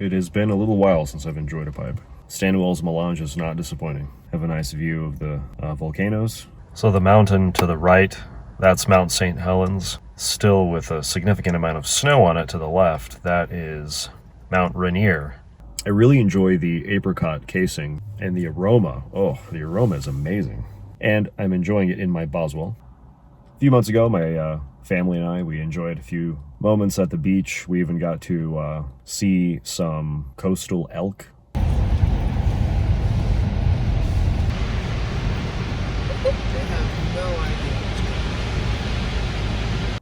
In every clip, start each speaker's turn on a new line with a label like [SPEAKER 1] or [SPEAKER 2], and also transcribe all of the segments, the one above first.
[SPEAKER 1] It has been a little while since I've enjoyed a pipe. Stanwell's Melange is not disappointing. Have a nice view of the volcanoes. So the mountain to the right, that's Mount St. Helens, still with a significant amount of snow on it to the left. That is Mount Rainier. I really enjoy the apricot casing and the aroma. Oh, the aroma is amazing. And I'm enjoying it in my Boswell. A few months ago, my family and I, we enjoyed a few moments at the beach. We even got to see some coastal elk.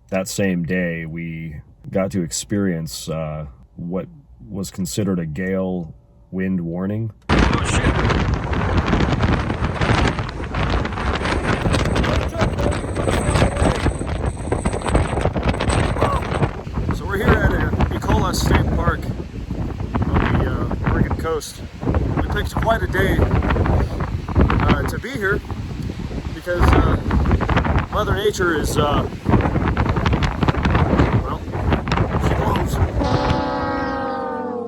[SPEAKER 1] That same day, we got to experience what was considered a gale wind warning. Oh, shit. So we're here at State Park on the Oregon coast. We picked quite a day to be here because Mother Nature is, well, she blows.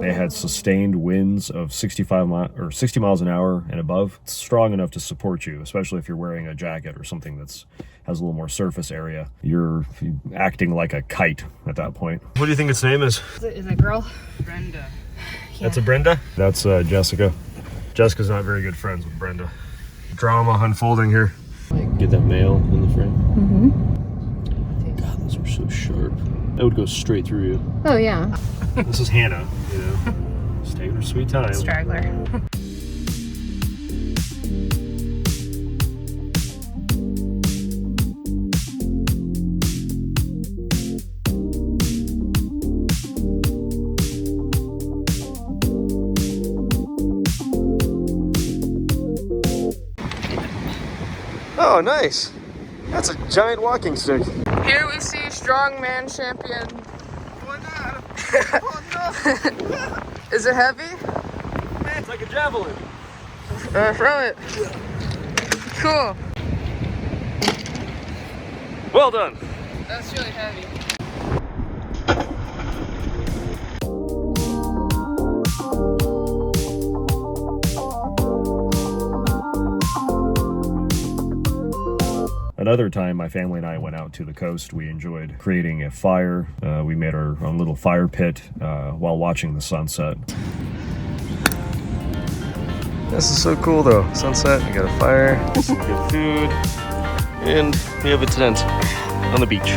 [SPEAKER 1] They had sustained winds of 60 miles an hour and above. It's strong enough to support you, especially if you're wearing a jacket or something that's has a little more surface area. You're acting like a kite at that point. What do you think its name is?
[SPEAKER 2] Is it a girl? Brenda. Yeah.
[SPEAKER 1] That's a Brenda? That's Jessica. Jessica's not very good friends with Brenda. Drama unfolding here. Get that male in the frame.
[SPEAKER 2] Mm-hmm.
[SPEAKER 1] God, those are so sharp. That would go straight through you.
[SPEAKER 2] Oh, yeah.
[SPEAKER 1] This is Hannah, you know. Just taking her sweet time.
[SPEAKER 2] Straggler.
[SPEAKER 1] Oh, nice. That's a giant walking stick.
[SPEAKER 2] Here we see strongman champion. Oh, no. Is it heavy?
[SPEAKER 1] Man, it's like a javelin.
[SPEAKER 2] Throw it. Cool.
[SPEAKER 1] Well done.
[SPEAKER 2] That's really heavy.
[SPEAKER 1] Another time, my family and I went out to the coast. We enjoyed creating a fire. We made our own little fire pit while watching the sunset. This is so cool though. Sunset, we got a fire, some good food, and we have a tent on the beach.